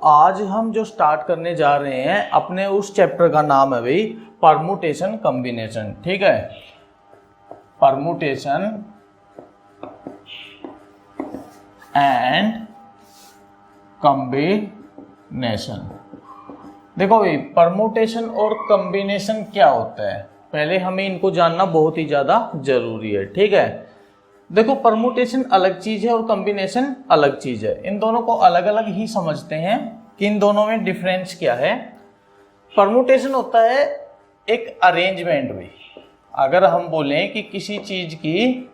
आज हम जो स्टार्ट करने जा रहे हैं अपने उस चैप्टर का नाम है भाई परमुटेशन कॉम्बिनेशन। ठीक है, परमुटेशन एंड कॉम्बिनेशन। देखो भाई, परमुटेशन और कॉम्बिनेशन क्या होता है, पहले हमें इनको जानना बहुत ही ज़्यादा जरूरी है। ठीक है, देखो परमुटेशन अलग चीज़ है और कॉम्बिनेशन अलग चीज़ है। इन दोनों को अलग अलग ही समझते हैं कि इन दोनों में डिफरेंस क्या है। परमुटेशन होता है एक अरेंजमेंट भी। अगर हम बोलें कि किसी चीज़ की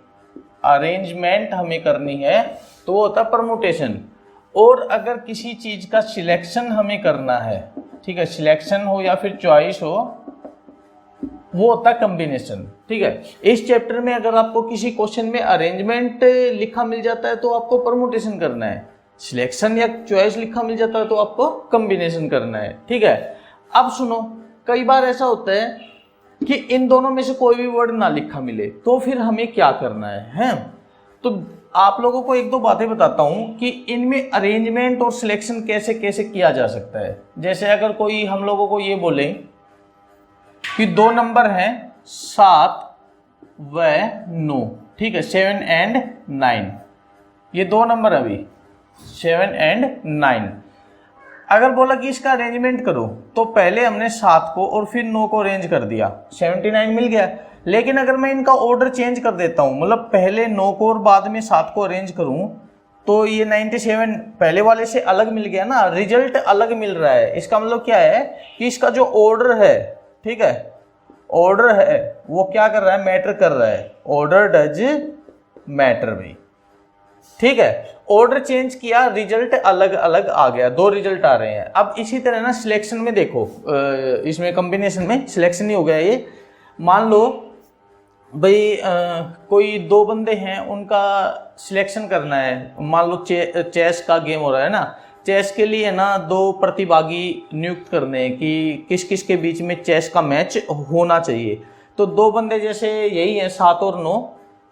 अरेंजमेंट हमें करनी है तो वो होता है परमुटेशन। और अगर किसी चीज़ का सिलेक्शन हमें करना है, ठीक है, सिलेक्शन हो या फिर चॉइस हो, वो होता है कॉम्बिनेशन। ठीक है, इस चैप्टर में अगर आपको किसी क्वेश्चन में अरेंजमेंट लिखा मिल जाता है तो आपको परमुटेशन करना है, सिलेक्शन या चॉइस लिखा मिल जाता है तो आपको कॉम्बिनेशन करना है। ठीक है, अब सुनो, कई बार ऐसा होता है कि इन दोनों में से कोई भी वर्ड ना लिखा मिले तो फिर हमें क्या करना है? तो आप लोगों को एक दो बातें बताता हूं कि इनमें अरेंजमेंट और सिलेक्शन कैसे कैसे किया जा सकता है। जैसे अगर कोई हम लोगों को ये बोले कि दो नंबर हैं 7 व 9, ठीक है, 7 एंड 9, ये दो नंबर अभी 7 एंड 9। अगर बोला कि इसका अरेंजमेंट करो तो पहले हमने 7 को और फिर 9 को अरेंज कर दिया, 79 मिल गया। लेकिन अगर मैं इनका ऑर्डर चेंज कर देता हूं, मतलब पहले 9 को और बाद में 7 को अरेंज करूं, तो ये 97 पहले वाले से अलग मिल गया ना, रिजल्ट अलग मिल रहा है। इसका मतलब क्या है कि इसका जो ऑर्डर है, ठीक है, ऑर्डर है वो क्या कर रहा है, मैटर कर रहा है। ऑर्डर डज मैटर भाई। ठीक है, ऑर्डर चेंज किया, रिजल्ट अलग अलग आ गया, दो रिजल्ट आ रहे हैं। अब इसी तरह ना सिलेक्शन में देखो, इसमें कॉम्बिनेशन में सिलेक्शन ही हो गया ये। मान लो भाई कोई दो बंदे हैं, उनका सिलेक्शन करना है। मान लो चेस का गेम हो रहा है ना, चेस के लिए ना दो प्रतिभागी नियुक्त करने हैं कि किस किस के बीच में चेस का मैच होना चाहिए। तो दो बंदे जैसे यही हैं 7 और 9,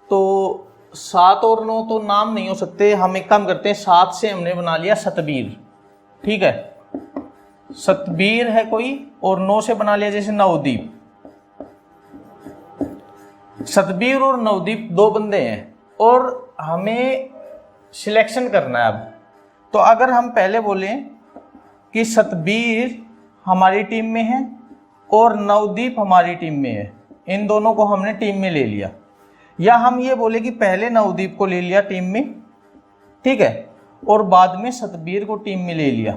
तो 7 और 9 तो नाम नहीं हो सकते। हम एक काम करते हैं, 7 से हमने बना लिया सतबीर, ठीक है, सतबीर है कोई, और 9 से बना लिया जैसे नवदीप। सतबीर और नवदीप दो बंदे हैं और हमें सिलेक्शन करना है। अब तो अगर हम पहले बोलें कि सतबीर हमारी टीम में है और नवदीप हमारी टीम में है, इन दोनों को हमने टीम में ले लिया, या हम ये बोले कि पहले नवदीप को ले लिया टीम में, ठीक है, और बाद में सतबीर को टीम में ले लिया,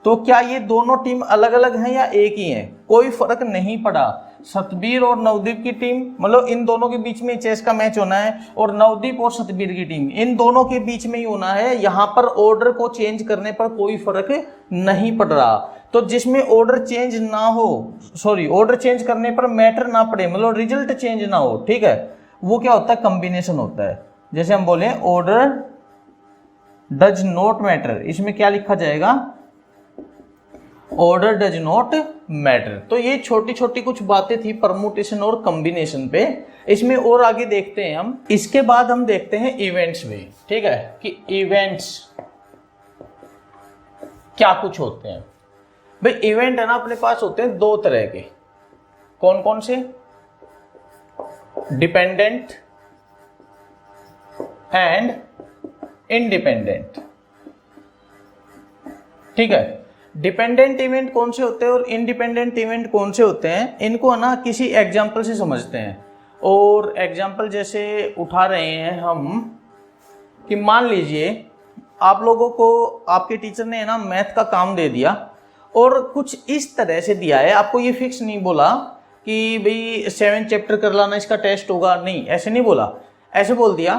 तो क्या ये दोनों टीम अलग अलग हैं या एक ही है? कोई फर्क नहीं पड़ा। सतबीर और नवदीप की टीम, मतलब इन दोनों के बीच में चेस का मैच होना है, और नवदीप और सतबीर की टीम, इन दोनों के बीच में ही होना है। यहां पर ऑर्डर को चेंज करने पर कोई फर्क नहीं पड़ रहा। तो जिसमें ऑर्डर चेंज ना हो, सॉरी, ऑर्डर चेंज करने पर मैटर ना पड़े, मतलब रिजल्ट चेंज ना हो, ठीक है, वो क्या होता है, कॉम्बिनेशन होता है। जैसे हम बोले ऑर्डर डज नॉट मैटर, इसमें क्या लिखा जाएगा, ऑर्डर डज नॉट मैटर। तो ये छोटी छोटी कुछ बातें थी परमुटेशन और कॉम्बिनेशन पे। इसमें और आगे देखते हैं हम। इसके बाद हम देखते हैं इवेंट्स भी, ठीक है, कि इवेंट्स क्या कुछ होते हैं। भाई इवेंट है ना, अपने पास होते हैं दो तरह के। कौन कौन से? Dependent and independent. ठीक है, डिपेंडेंट इवेंट कौन से होते हैं और इंडिपेंडेंट इवेंट कौन से होते हैं, इनको ना किसी एग्जाम्पल से समझते हैं। और एग्जाम्पल जैसे उठा रहे हैं हम कि मान लीजिए आप लोगों को आपके टीचर ने ना मैथ का काम दे दिया और कुछ इस तरह से दिया है, आपको ये फिक्स नहीं बोला कि भाई 7 चैप्टर कर लाना, इसका टेस्ट होगा, नहीं, ऐसे नहीं बोला। ऐसे बोल दिया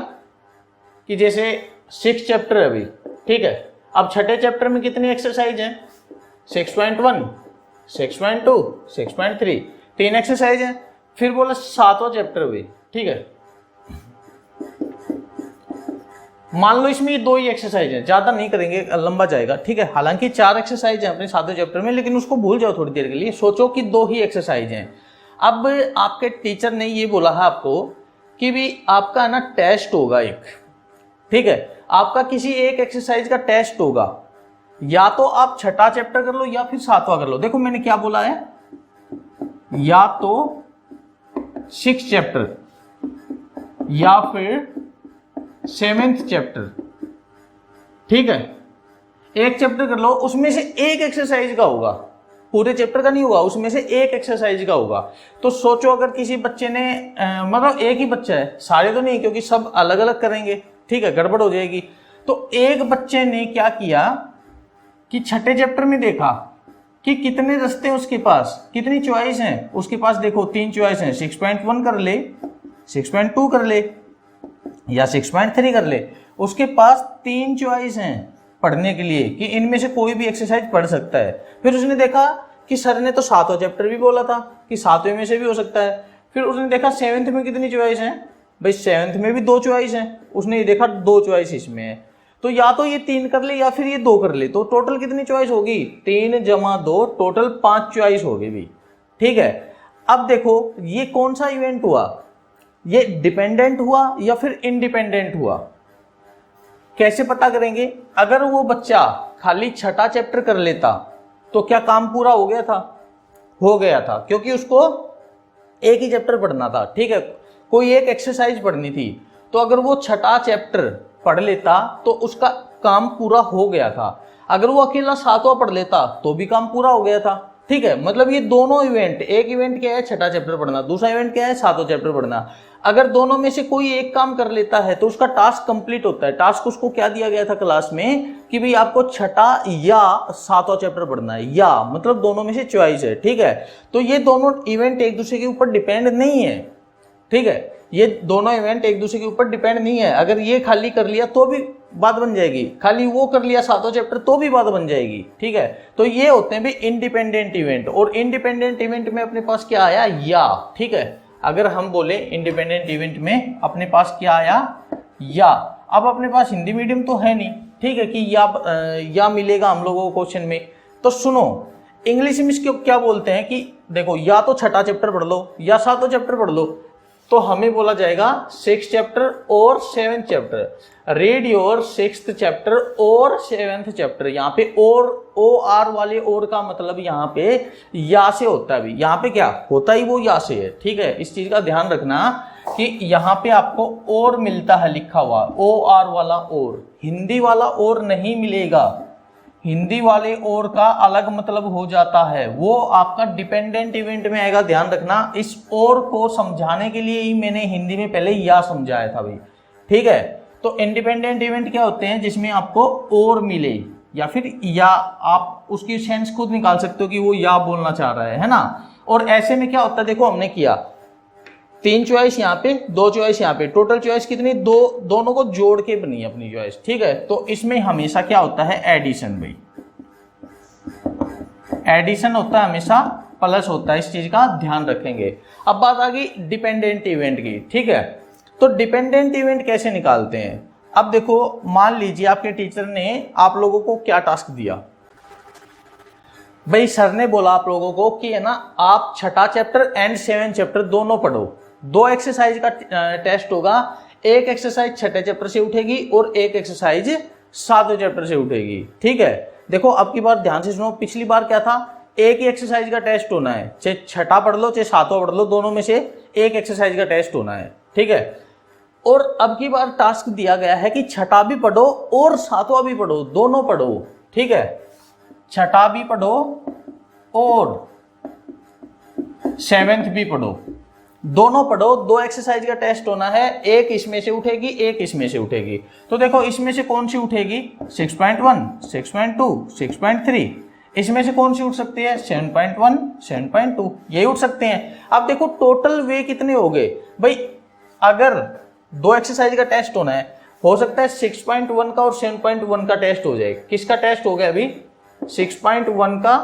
कि जैसे 6 चैप्टर है अभी, ठीक है, अब छठे चैप्टर में कितनी एक्सरसाइज है, 6.1, 6.2, 6.3, 3 एक्सरसाइज है। फिर बोला 7वां चैप्टर भी, ठीक है, मान लो इसमें 2 ही एक्सरसाइज है, ज्यादा नहीं करेंगे, लंबा जाएगा, ठीक है। हालांकि 4 एक्सरसाइज है अपने 7वें चैप्टर में, लेकिन उसको भूल जाओ थोड़ी देर के लिए, सोचो कि 2 ही एक्सरसाइज हैं। अब आपके टीचर ने ये बोला है आपको कि भी आपका ना टेस्ट होगा एक, ठीक है, आपका किसी एक एक्सरसाइज का टेस्ट होगा, या तो आप छठा चैप्टर कर लो या फिर सातवां कर लो। देखो मैंने क्या बोला है, या तो 6th चैप्टर या फिर 7th चैप्टर, ठीक है। एक चैप्टर कर लो, उसमें से एक एक्सरसाइज का होगा, पूरे चैप्टर का नहीं होगा, उसमें से एक एक्सरसाइज का होगा। तो सोचो अगर किसी बच्चे ने मतलब एक ही बच्चा है, सारे तो नहीं क्योंकि सब अलग अलग करेंगे, ठीक है, गड़बड़ हो जाएगी। तो एक बच्चे ने क्या किया कि छठे चैप्टर में देखा कि कितने रास्ते हैं उसके पास, कितनी चॉइस हैं उसके पास। देखो 3 चॉइस हैं, 6.1 कर ले, 6.2 कर ले या 6.3 कर ले। उसके पास 3 चॉइस हैं पढ़ने के लिए कि इनमें से कोई भी एक्सरसाइज पढ़ सकता है। फिर उसने देखा कि सर ने तो 7वां चैप्टर भी बोला था कि 7वें में से भी हो सकता है। फिर उसने देखा 7th में कितनी चॉइस है, भाई 7th में भी 2 चॉइस है। उसने ये देखा 2 चॉइस इसमें है, तो या तो ये 3 कर ले या फिर ये 2 कर ले। तो टोटल कितनी चॉइस होगी, 3 + 2 टोटल 5 चॉइस होगी भी, ठीक है। अब देखो ये कौन सा इवेंट हुआ, ये डिपेंडेंट हुआ या फिर इंडिपेंडेंट हुआ, कैसे पता करेंगे। अगर वो बच्चा खाली छठा चैप्टर कर लेता तो क्या काम पूरा हो गया था, हो गया था, क्योंकि उसको एक ही चैप्टर पढ़ना था, ठीक है, कोई एक एक्सरसाइज पढ़नी थी। तो अगर वो छठा चैप्टर पढ़ लेता तो उसका काम पूरा हो गया था। अगर वो अकेला 7वां पढ़ लेता तो भी काम पूरा हो गया था, ठीक है। मतलब ये दोनों इवेंट, एक इवेंट क्या है छठा चैप्टर पढ़ना, दूसरा इवेंट क्या है 7वां चैप्टर पढ़ना। अगर दोनों में से कोई एक काम कर लेता है तो उसका टास्क कंप्लीट होता है। टास्क उसको क्या दिया गया था क्लास में कि भाई आपको छठा या 7वां चैप्टर पढ़ना है, या मतलब दोनों में से चॉइस है, ठीक है। तो ये दोनों इवेंट एक दूसरे के ऊपर डिपेंड नहीं है, ठीक है, ये दोनों इवेंट एक दूसरे के ऊपर डिपेंड नहीं है। अगर ये खाली कर लिया तो भी बात बन जाएगी, खाली वो कर लिया 7वां चैप्टर तो भी बात बन जाएगी, ठीक है। तो ये होते हैं भी इंडिपेंडेंट इवेंट। और इंडिपेंडेंट इवेंट में अपने पास क्या आया, या, ठीक है। अगर हम बोले इंडिपेंडेंट इवेंट में अपने पास क्या आया, या। अब अपने पास हिंदी मीडियम तो है नहीं, ठीक है, कि या मिलेगा हम लोगों को क्वेश्चन में। तो सुनो इंग्लिश में इसको क्या बोलते हैं कि देखो या तो छठा चैप्टर पढ़ लो या 7वां चैप्टर पढ़ लो, तो हमें बोला जाएगा 6th चैप्टर और 7th chapter. Read your 6th chapter और 7th चैप्टर। यहाँ पे ओ आर वाले और का मतलब यहाँ पे या से होता है। भी यहाँ पे क्या होता ही वो या से है, ठीक है। इस चीज का ध्यान रखना कि यहाँ पे आपको और मिलता है लिखा हुआ, ओ आर वाला और, हिंदी वाला और नहीं मिलेगा। हिंदी वाले और का अलग मतलब हो जाता है, वो आपका डिपेंडेंट इवेंट में आएगा, ध्यान रखना। इस और को समझाने के लिए ही मैंने हिंदी में पहले या समझाया था भाई, ठीक है। तो इंडिपेंडेंट इवेंट क्या होते हैं, जिसमें आपको और मिले या फिर या, आप उसकी सेंस खुद निकाल सकते हो कि वो या बोलना चाह रहा है ना। और ऐसे में क्या होता है, देखो हमने किया 3 चॉइस यहाँ पे, 2 चॉइस यहाँ पे, टोटल चॉइस कितनी, दोनों को जोड़ के बनी अपनी चॉइस, ठीक है। तो इसमें हमेशा क्या होता है, एडिशन भाई, एडिशन होता है हमेशा, प्लस होता है, इस चीज का ध्यान रखेंगे। अब बात आ गई डिपेंडेंट इवेंट की, ठीक है। तो डिपेंडेंट इवेंट कैसे निकालते हैं। अब देखो मान लीजिए आपके टीचर ने आप लोगों को क्या टास्क दिया, भाई सर ने बोला आप लोगों को कि है ना आप छठा चैप्टर एंड 7th चैप्टर दोनों पढ़ो। 2 एक्सरसाइज का टेस्ट होगा, एक एक्सरसाइज छठे चैप्टर से उठेगी और एक एक्सरसाइज 7वें चैप्टर से उठेगी, ठीक है। देखो अब की बार ध्यान से सुनो, पिछली बार क्या था, एक ही एक्सरसाइज का टेस्ट होना है, चाहे छठा पढ़ लो चाहे 7वां पढ़ लो, दोनों में से एक एक्सरसाइज का टेस्ट होना है, ठीक है। और अब की बार टास्क दिया गया है कि छठा भी पढ़ो और 7वां भी पढ़ो, दोनों पढ़ो, ठीक है। छठा भी पढ़ो और 7th भी पढ़ो, दोनों पढ़ो। 2 एक्सरसाइज का टेस्ट होना है, एक इसमें से उठेगी एक इसमें से उठेगी। तो देखो इसमें से कौन सी उठेगी, 6.1, 6.2, 6.3। इसमें से कौन सी उठ सकती है, 7.1, 7.2, यही उठ सकते हैं। अब देखो टोटल वे कितने हो गए भाई, अगर 2 एक्सरसाइज का टेस्ट होना है, हो सकता है 6.1 का और 7.1 का टेस्ट हो जाए। किसका टेस्ट हो गया अभी, 6.1 का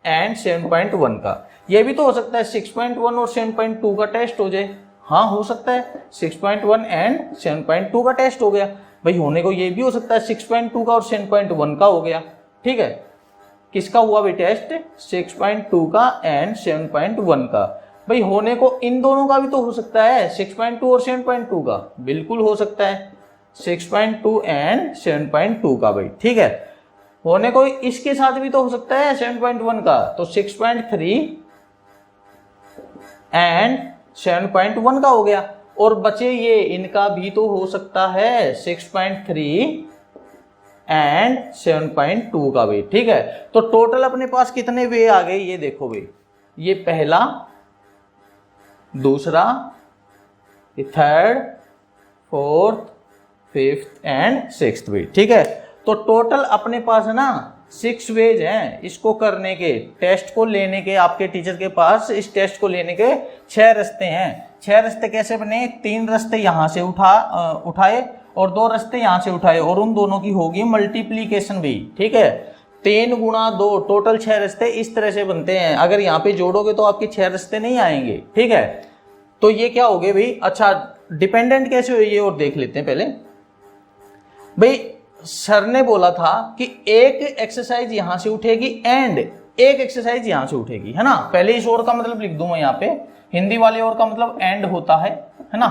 एंड 7.1 का। ये भी तो हो सकता है 6.1 और 7.2 का टेस्ट हो जाए, हाँ हो सकता है 6.1 एंड 7.2 का टेस्ट हो गया भाई। होने को ये भी हो सकता है 6.2 का और 7.1 का हो गया, ठीक है। किसका हुआ भाई टेस्ट, 6.2 का एंड 7.1 का। भाई होने को इन दोनों का भी तो हो सकता है, 6.2 और 7.2 का, बिल्कुल हो सकता है 6.2 एंड 7.2 का भाई, ठीक है। होने को इसके साथ भी तो हो सकता है 7.1 का, तो 6.3 एंड 7.1 का हो गया। और बचे ये, इनका भी तो हो सकता है 6.3 एंड 7.2 का भी, ठीक है। तो टोटल अपने पास कितने वे आ गए ये देखो भाई, ये पहला, दूसरा, third, fourth, fifth and sixth way, ठीक है। तो टोटल अपने पास है ना 6 वेज हैं इसको करने के, टेस्ट को लेने के। आपके टीचर के पास इस टेस्ट को लेने के 6 रास्ते हैं। 6 रास्ते कैसे बने? 3 रास्ते यहां से उठाए और 2 रास्ते यहां से उठाए, और उन दोनों की होगी मल्टीप्लीकेशन भी, ठीक है। 3 गुणा 2, टोटल 6 रास्ते इस तरह से बनते हैं। अगर यहाँ पे जोड़ोगे तो आपके 6 रास्ते नहीं आएंगे, ठीक है। तो ये क्या हो गए भाई? अच्छा, डिपेंडेंट कैसे हुए ये और देख लेते हैं पहले। भाई सर ने बोला था कि एक एक्सरसाइज यहां से उठेगी एंड एक एक्सरसाइज यहां से उठेगी, है ना। पहले इस और का मतलब लिख दूं मैं यहाँ पे, हिंदी वाले और का मतलब एंड होता है ना।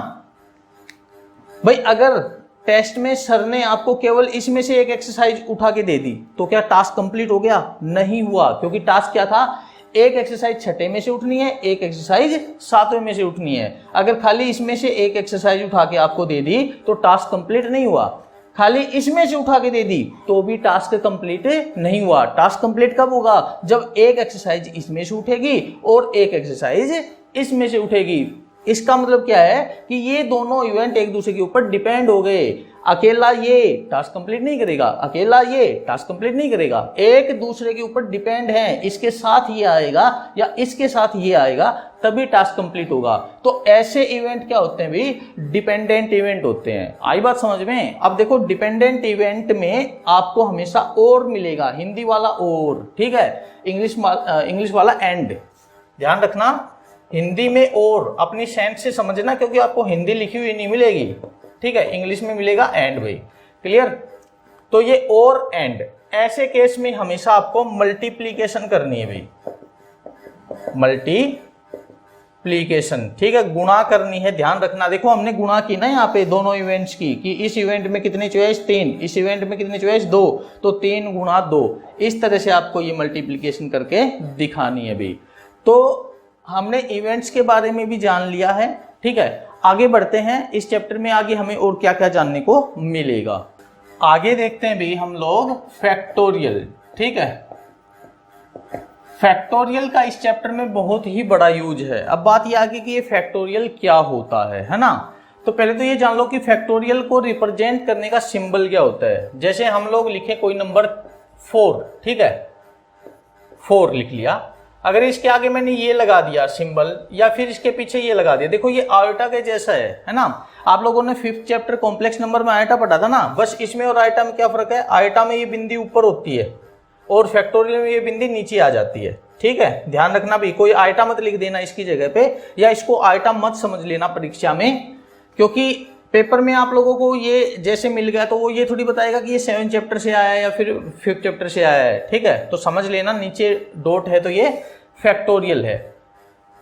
भाई अगर टेस्ट में सर ने आपको केवल इसमें से एक एक्सरसाइज उठा के दे दी तो क्या टास्क कंप्लीट हो गया? नहीं हुआ, क्योंकि टास्क क्या था? एक एक्सरसाइज छठे में से उठनी है, एक एक्सरसाइज सातवें में से उठनी है। अगर खाली इसमें से एक एक्सरसाइज उठा के आपको दे दी तो टास्क कंप्लीट नहीं हुआ। खाली इसमें से उठा के दे दी तो भी टास्क कंप्लीट नहीं हुआ। टास्क कंप्लीट कब होगा? जब एक एक्सरसाइज इसमें से उठेगी और एक एक्सरसाइज इसमें से उठेगी। इसका मतलब क्या है कि ये दोनों इवेंट एक दूसरे के ऊपर डिपेंड हो गए। अकेला ये टास्क कंप्लीट नहीं करेगा, अकेला ये टास्क कंप्लीट नहीं करेगा, एक दूसरे के ऊपर डिपेंड है। इसके साथ ये आएगा या इसके साथ ये आएगा तभी टास्क कंप्लीट होगा। तो ऐसे इवेंट क्या होते हैं भाई? डिपेंडेंट इवेंट होते हैं। आई बात समझ में? अब देखो, डिपेंडेंट इवेंट में आपको हमेशा और मिलेगा, हिंदी वाला और, ठीक है, इंग्लिश वाला एंड। ध्यान रखना, हिंदी में और अपनी सेंस से समझना, क्योंकि आपको हिंदी लिखी हुई नहीं मिलेगी, ठीक है, इंग्लिश में मिलेगा एंड भाई। क्लियर? तो ये और एंड, ऐसे केस में हमेशा आपको मल्टीप्लीकेशन करनी है भाई, मल्टीप्लीकेशन, ठीक है, गुणा करनी है। ध्यान रखना, देखो हमने गुणा की ना यहाँ पे दोनों इवेंट्स की, कि इस इवेंट में कितनी चॉइस? 3, इस इवेंट में कितनी चॉइस? 2, तो 3 गुणा 2, इस तरह से आपको ये मल्टीप्लीकेशन करके दिखानी है भाई। तो हमने इवेंट्स के बारे में भी जान लिया है, ठीक है। आगे बढ़ते हैं, इस चैप्टर में आगे हमें और क्या क्या जानने को मिलेगा। आगे देखते हैं भाई हम लोग फैक्टोरियल, ठीक है। फैक्टोरियल का इस चैप्टर में बहुत ही बड़ा यूज है। अब बात यह आगे कि ये फैक्टोरियल क्या होता है ना। तो पहले तो ये जान लो कि फैक्टोरियल को रिप्रेजेंट करने का सिंबल क्या होता है। जैसे हम लोग लिखे कोई नंबर 4, ठीक है, 4 लिख लिया, अगर इसके आगे मैंने ये लगा दिया सिंबल, या फिर इसके पीछे ये लगा दिया, देखो ये आयोटा के जैसा है ना। आप लोगों ने 5th चैप्टर कॉम्प्लेक्स नंबर में आयोटा पढ़ा था ना। बस इसमें और आयोटा में क्या फर्क है? आयोटा में ये बिंदी ऊपर होती है और फैक्टोरियल में ये बिंदी नीचे आ जाती है, ठीक है। ध्यान रखना भी, कोई आयोटा मत लिख देना इसकी जगह पे, या इसको आयोटा मत समझ लेना परीक्षा में, क्योंकि पेपर में आप लोगों को ये जैसे मिल गया तो वो ये थोड़ी बताएगा कि ये 7 चैप्टर से आया है या फिर 5th चैप्टर से आया है, ठीक है। तो समझ लेना, नीचे डॉट है तो ये फैक्टोरियल है।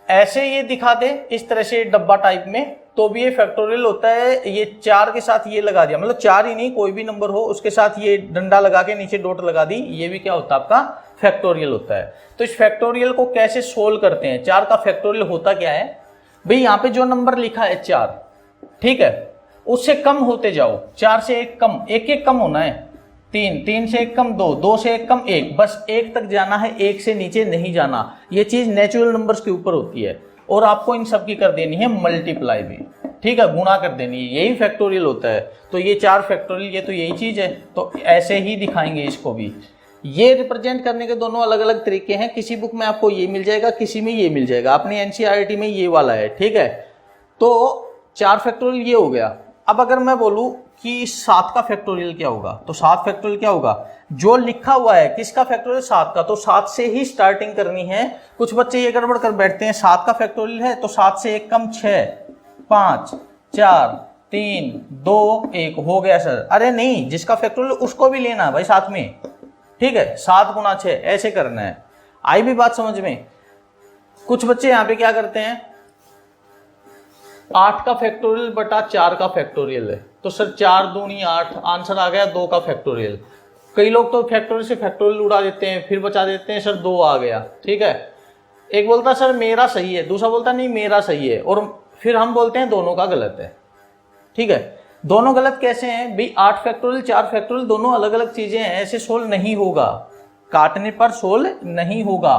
ऐसे ये दिखा दे इस तरह से डब्बा टाइप में तो भी ये फैक्टोरियल होता है। ये 4 के साथ ये लगा दिया, मतलब 4 ही नहीं, कोई भी नंबर हो उसके साथ ये डंडा लगा के नीचे डॉट लगा दी, ये भी क्या होता है? आपका फैक्टोरियल होता है। तो इस फैक्टोरियल को कैसे सोल्व करते हैं? 4 का फैक्टोरियल होता क्या है भाई? यहाँ पे जो नंबर लिखा है 4, ठीक है, उससे कम होते जाओ, 4 से 1 कम, एक कम होना है, 3 से 1 कम 2, 2 से 1 कम 1, बस 1 तक जाना है, 1 से नीचे नहीं जाना। ये चीज नेचुरल नंबर्स के ऊपर होती है और आपको इन सब की कर देनी है मल्टीप्लाई भी, ठीक है, गुणा कर देनी है, यही फैक्टोरियल होता है। तो ये 4 फैक्टोरियल, ये तो यही चीज है। तो ऐसे ही दिखाएंगे इसको भी। ये रिप्रेजेंट करने के दोनों अलग अलग तरीके हैं। किसी बुक में आपको ये मिल जाएगा, किसी में ये मिल जाएगा। अपनी एनसीईआरटी में ये वाला है, ठीक है। तो 4 फैक्टोरियल ये हो गया। अब अगर मैं बोलूं कि 7 का फैक्टोरियल क्या होगा, तो 7 फैक्टोरियल क्या होगा? जो लिखा हुआ है किसका फैक्टोरियल? 7 का, तो 7 से ही स्टार्टिंग करनी है। कुछ बच्चे ये गड़बड़ कर बैठते हैं, 7 का फैक्टोरियल है तो 7 से 1 कम 6, 5, 4, 3, 2, 1 हो गया सर। अरे नहीं, जिसका फैक्टोरियल उसको भी लेना है भाई साथ में, ठीक है, 7 गुणा 6 ऐसे करना है। आई भी बात समझ में? कुछ बच्चे यहाँ पे क्या करते हैं, 8 का फैक्टोरियल बटा 4 का फैक्टोरियल है, तो सर 4 दूनी 8, आंसर आ गया 2 का फैक्टोरियल। कई लोग तो फैक्टोरियल से फैक्टोरियल उड़ा देते हैं, फिर बचा देते हैं, सर 2 आ गया, ठीक है। एक बोलता सर मेरा सही है, दूसरा बोलता नहीं मेरा सही है, और फिर हम बोलते हैं दोनों का गलत है, ठीक है। दोनों गलत कैसे हैं भाई? 8 फैक्टोरियल 4 फैक्टोरियल दोनों अलग अलग चीजें हैं, ऐसे सोल्व नहीं होगा, काटने पर सोल्व नहीं होगा।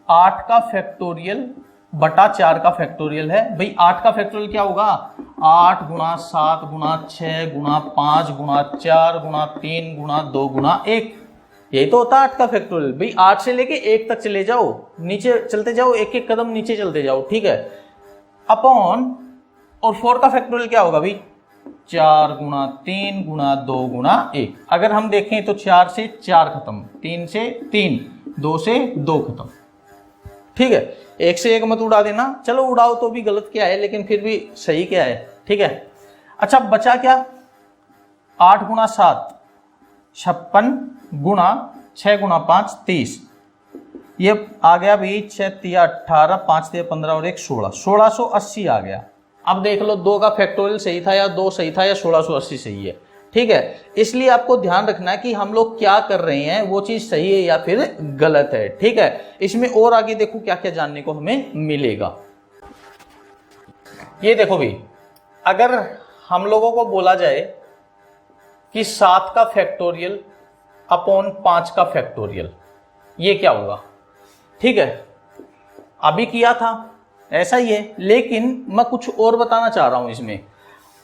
8 का फैक्टोरियल बटा 4 का फैक्टोरियल है भाई। 8 का फैक्टोरियल क्या होगा? 8 गुणा 7 गुणा 6 गुणा 5 गुणा 4 गुणा 3 गुणा 2 गुणा 1, यही तो होता है 8 का फैक्टोरियल भाई। 8 से लेके 1 तक चले जाओ, नीचे चलते जाओ, एक एक कदम नीचे चलते जाओ, ठीक है। अपॉन, और 4 का फैक्टोरियल क्या होगा भाई? 4 गुणा 3 गुणा 2 गुणा 1। अगर हम देखें तो 4 से 4 खत्म, 3 से 3, 2 से 2 खत्म, ठीक है। 1 से 1 मत उड़ा देना, चलो उड़ाओ तो भी गलत क्या है, लेकिन फिर भी सही क्या है, ठीक है। अच्छा बचा क्या? 8 गुणा 7 56 गुणा 6 गुणा 5 30, ये आ गया भाई 6 तिया 18, 5 तिया 15 और 1 16, 1680 आ गया। अब देख लो 2 का फैक्टोरियल सही था या 2 सही था या 1680 सही है, ठीक है। इसलिए आपको ध्यान रखना है कि हम लोग क्या कर रहे हैं, वो चीज सही है या फिर गलत है, ठीक है। इसमें और आगे देखो क्या क्या जानने को हमें मिलेगा। ये देखो भाई, अगर हम लोगों को बोला जाए कि 7 का फैक्टोरियल अपॉन 5 का फैक्टोरियल, ये क्या होगा, ठीक है। अभी किया था ऐसा ही है, लेकिन मैं कुछ और बताना चाह रहा हूं इसमें।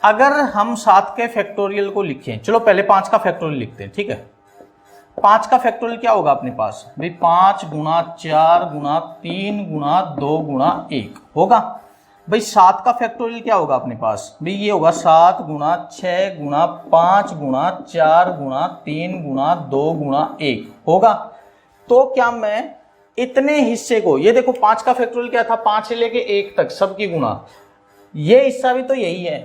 अगर हम 7 के फैक्टोरियल को लिखें, चलो पहले 5 का फैक्टोरियल लिखते हैं, ठीक है। 5 का फैक्टोरियल क्या होगा अपने पास भाई? 5 गुणा 4 गुणा 3 गुणा 2 गुणा 1 होगा भाई। 7 का फैक्टोरियल क्या होगा अपने पास भाई? ये होगा 7 गुणा 6 गुणा 5 गुणा 4 गुणा 3 गुणा 2 गुणा 1 होगा। तो क्या मैं इतने हिस्से को, ये देखो 5 का फैक्टोरियल क्या था? 5 से लेके 1 तक सबकी गुणा, ये हिस्सा भी तो यही है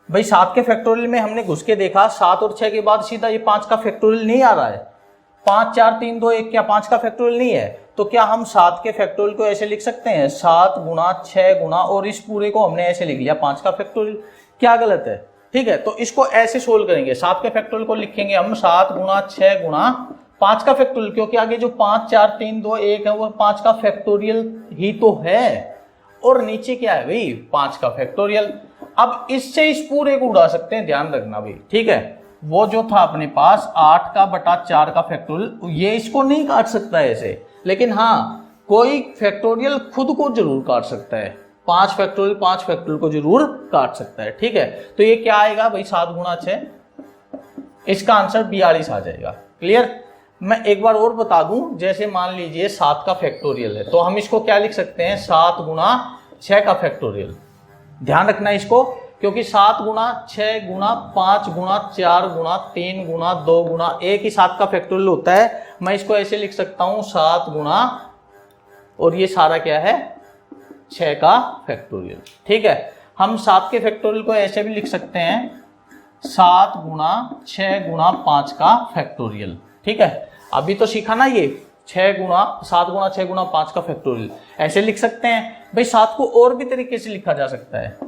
भाई। 7 के फैक्टोरियल में हमने घुस के देखा, 7 और 6 के बाद सीधा ये 5 का फैक्टोरियल नहीं आ रहा है। 5 4 3 2 1 क्या 5 का फैक्टोरियल नहीं है? तो क्या हम 7 के फैक्टोरियल को ऐसे लिख सकते हैं? 7 गुणा 6 गुणा, और इस पूरे को हमने ऐसे लिख लिया 5 का फैक्टोरियल, क्या गलत है? ठीक है, तो इसको ऐसे सोल्व करेंगे। 7 के फैक्टोरियल को लिखेंगे हम 7 गुणा 6 गुणा 5 का फैक्टोरियल, क्योंकि आगे जो 5 4 3 2 1 है वो 5 का फैक्टोरियल ही तो है, और नीचे क्या है भाई? 5 का फैक्टोरियल। अब इससे इस पूरे को उड़ा सकते हैं, ध्यान रखना भाई, ठीक है। वो जो था अपने पास 8 का बटा 4 का फैक्टोरियल, ये इसको नहीं काट सकता है ऐसे, लेकिन हाँ कोई फैक्टोरियल खुद को जरूर काट सकता है। 5 फैक्टोरियल को जरूर काट सकता है, ठीक है। तो ये क्या आएगा भाई? 7 गुणा 6, इसका आंसर 42 आ जाएगा। क्लियर? मैं एक बार और बता दूं, जैसे मान लीजिए 7 का फैक्टोरियल है, तो हम इसको क्या लिख सकते हैं? 7 गुणा 6 का फैक्टोरियल। ध्यान रखना इसको, क्योंकि 7 गुणा 6 गुणा 5 गुणा 4 गुणा 3 गुणा 2 गुणा 1 ही 7 का फैक्टोरियल होता है। मैं इसको ऐसे लिख सकता हूं 7 गुणा, और ये सारा क्या है? 6 का फैक्टोरियल, ठीक है। हम 7 के फैक्टोरियल को ऐसे भी लिख सकते हैं 7 गुणा 6 गुणा 5 का फैक्टोरियल, ठीक है। अभी तो सीखा ना ये 7 गुणा 6 गुणा 5 का फैक्टोरियल, ऐसे लिख सकते हैं भाई। 7 को और भी तरीके से लिखा जा सकता है।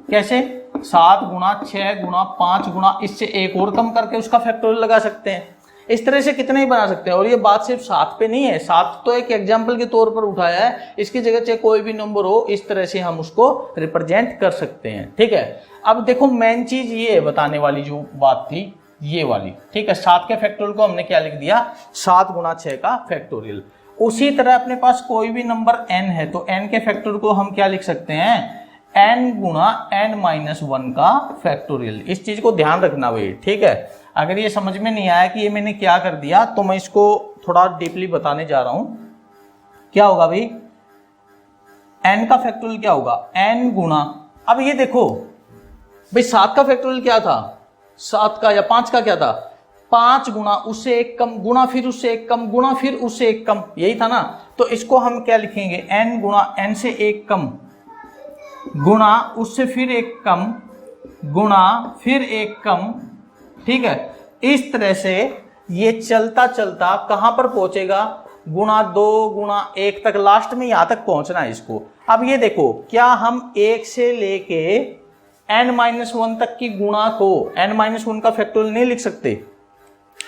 कैसे? 7 गुणा 6 गुणा 5 गुणा, इससे एक और कम करके उसका फैक्टोरियल लगा सकते हैं। इस तरह से कितने ही बना सकते हैं। और ये बात सिर्फ 7 पे नहीं है, 7 तो एक एग्जाम्पल के तौर पर उठाया है, इसकी जगह चाहे कोई भी नंबर हो, इस तरह से हम उसको रिप्रेजेंट कर सकते हैं, ठीक है। अब देखो मेन चीज ये बताने वाली जो बात थी, ये वाली, ठीक है। 7 के फैक्टोरियल को हमने क्या लिख दिया? 7 गुणा 6 का फैक्टोरियल। उसी तरह अपने पास कोई भी नंबर n है, तो n के फैक्टोरियल को हम क्या लिख सकते हैं? n गुणा n-1 का फैक्टोरियल। इस चीज को ध्यान रखना भाई, ठीक है। अगर ये समझ में नहीं आया कि ये मैंने क्या कर दिया, तो मैं इसको थोड़ा डीपली बताने जा रहा हूं। क्या होगा भाई? n का फैक्टोरियल क्या होगा? n गुणा, अब ये देखो भाई 7 का फैक्टोरियल क्या था? 7 का या 5 का क्या था? 5 गुणा उससे एक कम, गुणा फिर उससे एक कम, गुणा फिर उससे एक कम, यही था ना। तो इसको हम क्या लिखेंगे? n गुणा n से एक कम, गुणा उससे फिर एक कम, गुणा फिर एक कम, ठीक है। इस तरह से ये चलता चलता कहां पर पहुंचेगा? गुणा 2 गुणा 1 तक, लास्ट में यहां तक पहुंचना है इसको। अब ये देखो, क्या हम 1 से लेके n-1 तक की गुणा को n-1 का फैक्टोरियल नहीं लिख सकते?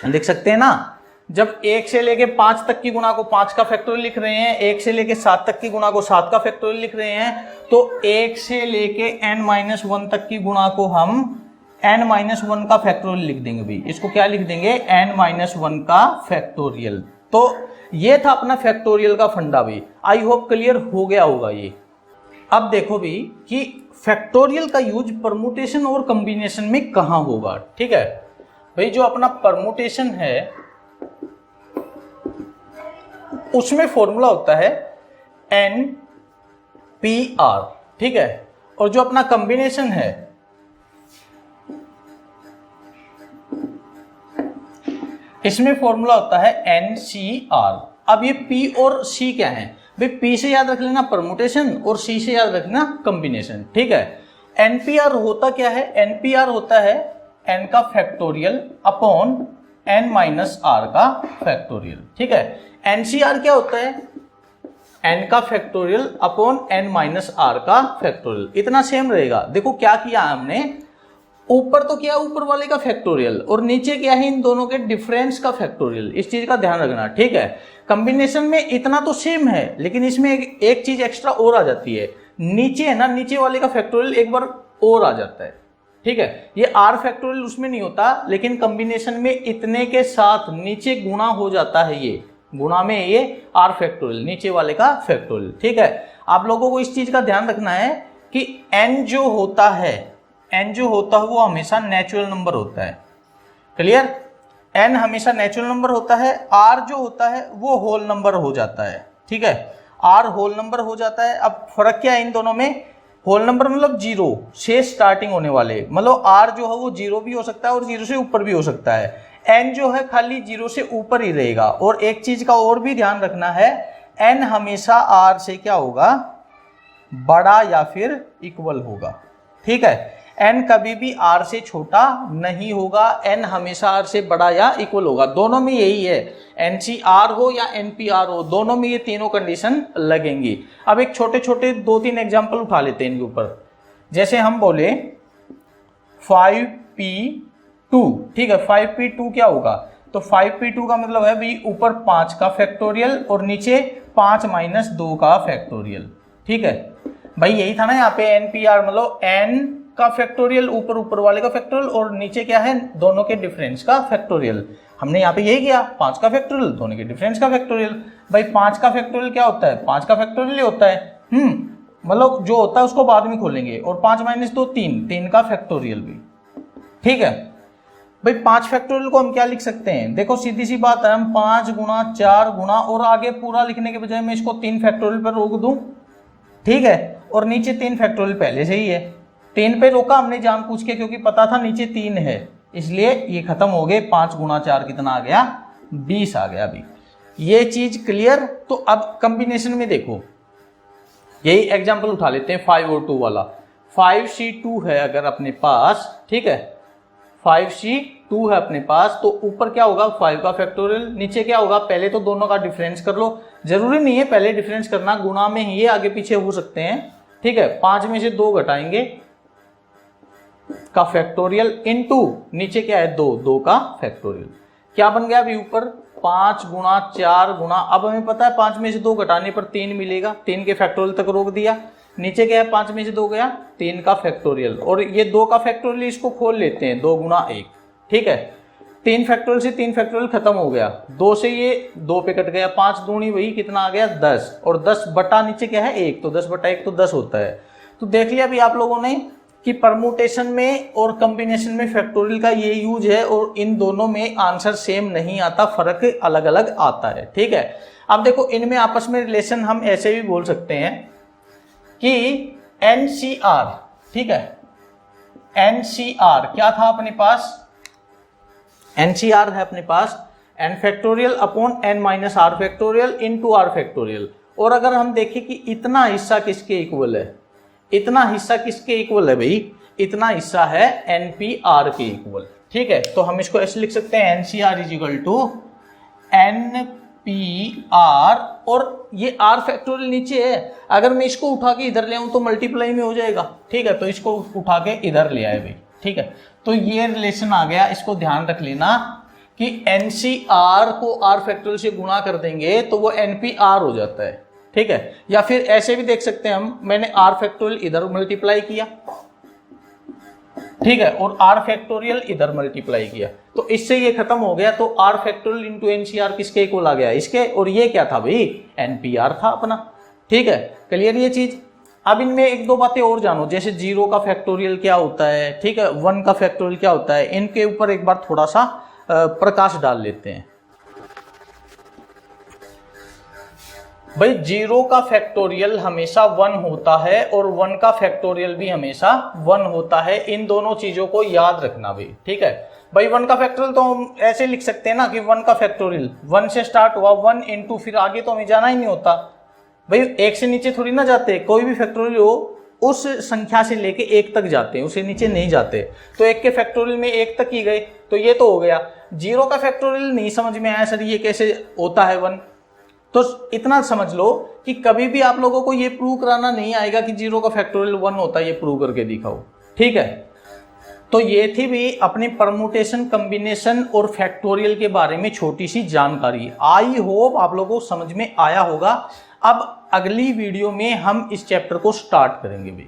लिख सकते हैं ना। जब 1 से लेके 5 तक की गुणा को 5 का फैक्टोरियल लिख रहे हैं, 1 से लेके 7 तक की गुणा को 7 का फैक्टोरियल लिख रहे हैं, तो 1 से लेके n-1 तक की गुणा को हम n-1 का फैक्टोरियल लिख देंगे भाई। इसको क्या लिख देंगे? n-1 का फैक्टोरियल। तो ये था अपना फैक्टोरियल का फंडा भाई। आई होप क्लियर हो गया होगा ये। अब देखो भी कि फैक्टोरियल का यूज परमुटेशन और कॉम्बिनेशन में कहां होगा। ठीक है भाई, जो अपना परमुटेशन है उसमें फॉर्मूला होता है NPR, ठीक है, और जो अपना कॉम्बिनेशन है इसमें फॉर्मूला होता है NCR। अब ये P और C क्या है भाई? P से याद रख लेना परमुटेशन और C से याद रखना कॉम्बिनेशन। ठीक है, NPR होता क्या है? NPR होता है n का फैक्टोरियल अपॉन n-r का फैक्टोरियल। ठीक है, NCR क्या होता है? n का फैक्टोरियल अपॉन n-r का फैक्टोरियल। इतना सेम रहेगा। देखो क्या किया हमने, ऊपर तो क्या, ऊपर वाले का फैक्टोरियल, और नीचे क्या है, इन दोनों के डिफरेंस का फैक्टोरियल। इस चीज का ध्यान रखना। ठीक है, कॉम्बिनेशन में इतना तो सेम है, लेकिन इसमें एक चीज एक्स्ट्रा और आ जाती है। नीचे है ना, नीचे वाले का फैक्टोरियल एक बार और आ जाता है। ठीक है, ये r फैक्टोरियल उसमें नहीं होता, लेकिन कॉम्बिनेशन में इतने के साथ नीचे गुणा हो जाता है। ये गुणा में ये r फैक्टोरियल, नीचे वाले का फैक्टोरियल। ठीक है, आप लोगों को इस चीज का ध्यान रखना है कि n जो होता है वो हमेशा नेचुरल नंबर होता है। क्लियर? n हमेशा नेचुरल नंबर होता है, r जो होता है वो होल नंबर हो जाता है। ठीक है, r होल नंबर हो जाता है। अब फर्क क्या है इन दोनों में? होल नंबर मतलब 0 से स्टार्टिंग होने वाले, मतलब r जो है वो 0 भी हो सकता है और 0 से ऊपर भी हो सकता है। n जो है खाली 0 से ऊपर ही रहेगा। और एक चीज का और भी ध्यान रखना है, n हमेशा r से क्या होगा? बड़ा या फिर इक्वल होगा। ठीक है, n कभी भी r से छोटा नहीं होगा, n हमेशा r से बड़ा या इक्वल होगा। दोनों में यही है, NCR हो या NPR हो, दोनों में ये तीनों कंडीशन लगेंगी। अब एक छोटे छोटे 2-3 एग्जांपल उठा लेते हैं इनके ऊपर। जैसे हम बोले 5p2, ठीक है, 5p2 क्या होगा? तो 5p2 का मतलब है भाई ऊपर 5 का फैक्टोरियल और नीचे 5-2 का फैक्टोरियल। ठीक है भाई, यही था ना यहाँ पे NPR, मतलब n का फैक्टोरियल, ऊपर वाले का फैक्टोरियल और नीचे क्या है, दोनों के डिफरेंस का फैक्टोरियल। हमने यहाँ पे यही किया, 5 का फैक्टोरियल, दोनों के डिफरेंस का फैक्टोरियल। भाई 5 का फैक्टोरियल क्या होता है? 5 का फैक्टोरियल ही होता है, मतलब जो होता है उसको बाद में खोलेंगे। और 5-2 3 का फैक्टोरियल भी। ठीक है भाई, 5 फैक्टोरियल को हम क्या लिख सकते हैं? देखो सीधी सी बात है, हम 5 गुणा 4 गुणा, और आगे पूरा लिखने के बजाय मैं इसको 3 फैक्टोरियल पर रोक दूं। ठीक है, और नीचे 3 फैक्टोरियल पहले से ही है। 3 पे रोका हमने जानबूझ के, क्योंकि पता था नीचे 3 है, इसलिए ये खत्म हो गए। 5 गुणा 4 कितना आ गया? 20 आ गया। अभी ये चीज क्लियर? तो अब कॉम्बिनेशन में देखो, यही एग्जांपल उठा लेते हैं 5 और 2 वाला। 5C2 है अगर अपने पास, ठीक है, 5C2 है अपने पास, तो ऊपर क्या होगा? 5 का फैक्टोरियल, नीचे क्या होगा? पहले तो दोनों का डिफरेंस कर लो। जरूरी नहीं है पहले डिफरेंस करना, गुणा में ही ये आगे पीछे हो सकते हैं। ठीक है, 5 में से 2 घटाएंगे का फैक्टोरियल इनटू नीचे क्या है? 2 का फैक्टोरियल। क्या बन गया अभी? ऊपर 5 गुणा 4 गुणा, अब हमें पता है 5 में से 2 घटाने पर 3 मिलेगा, 3 के फैक्टोरियल तक रोक दिया। नीचे क्या है? 5 में से 2 गया 3 का फैक्टोरियल, और ये 2 का फैक्टोरियल इसको खोल लेते हैं, 2 गुणा 1। ठीक है, 3 फैक्टोरियल से 3 फैक्टोरियल खत्म हो गया, 2 से ये 2 पे कट गया, 5 दूनी वही कितना आ गया? 10, और 10 बटा नीचे क्या है? 1, तो 10 बटा 1 तो 10 होता है। तो देख लिया अभी आप लोगों ने कि परमुटेशन में और कॉम्बिनेशन में फैक्टोरियल का ये यूज है, और इन दोनों में आंसर सेम नहीं आता, फर्क अलग अलग आता है। ठीक है, अब देखो इनमें आपस में रिलेशन हम ऐसे भी बोल सकते हैं कि NCR, ठीक है, NCR क्या था अपने पास? NCR है अपने पास n factorial upon n-r factorial into r factorial. और अगर हम देखें कि इतना हिस्सा किसके इक्वल है, इतना हिस्सा किसके इक्वल है भाई? इतना हिस्सा है NPR के इक्वल। ठीक है, तो हम इसको ऐसे लिख सकते हैं NCR is equal to NPR, और ये R फैक्टोरियल नीचे है, अगर मैं इसको उठा के इधर ले आऊं तो मल्टीप्लाई में हो जाएगा। ठीक है, तो इसको उठा के इधर ले आए भाई। ठीक है, तो ये रिलेशन आ गया, इसको ध्यान रख लेना कि NCR को R फैक्टोरियल से गुणा कर देंगे तो वो NPR हो जाता है, ठीक है। या फिर ऐसे भी देख सकते हैं हम, मैंने R फैक्टोरियल इधर मल्टीप्लाई किया, ठीक है, और R फैक्टोरियल इधर मल्टीप्लाई किया, तो इससे ये खत्म हो गया। तो R फैक्टोरियल इंटू NCR किसके इक्वल आ गया, इसके। और ये क्या था भाई, NPR था अपना, ठीक है। क्लियर ये चीज। अब इनमें एक दो बातें और जानो, जैसे 0 का फैक्टोरियल क्या होता है, ठीक है, 1 का फैक्टोरियल क्या होता है, इनके ऊपर एक बार थोड़ा सा प्रकाश डाल लेते हैं। भाई 0 का फैक्टोरियल हमेशा 1 होता है और 1 का फैक्टोरियल भी हमेशा 1 होता है, इन दोनों चीजों को याद रखना भाई, ठीक है। भाई 1 का फैक्टोरियल तो हम ऐसे लिख सकते हैं ना कि 1 का फैक्टोरियल 1 से स्टार्ट हुआ, 1 इंटू, फिर आगे तो हमें जाना ही नहीं होता भाई, 1 से नीचे थोड़ी ना जाते, कोई भी फैक्टोरियल हो उस संख्या से लेके 1 तक जाते हैं, उससे नीचे नहीं जाते। तो 1 के फैक्टोरियल में 1 तक ही गए, तो ये तो हो गया। 0 का फैक्टोरियल नहीं समझ में आया सर ये कैसे होता है 1, तो इतना समझ लो कि कभी भी आप लोगों को ये प्रूव कराना नहीं आएगा कि 0 का फैक्टोरियल 1 होता है, ये प्रूव करके दिखाओ, ठीक है। तो ये थी भी अपनी परमुटेशन, कॉम्बिनेशन और फैक्टोरियल के बारे में छोटी सी जानकारी। आई होप आप लोगों को समझ में आया होगा। अब अगली वीडियो में हम इस चैप्टर को स्टार्ट करेंगे भी।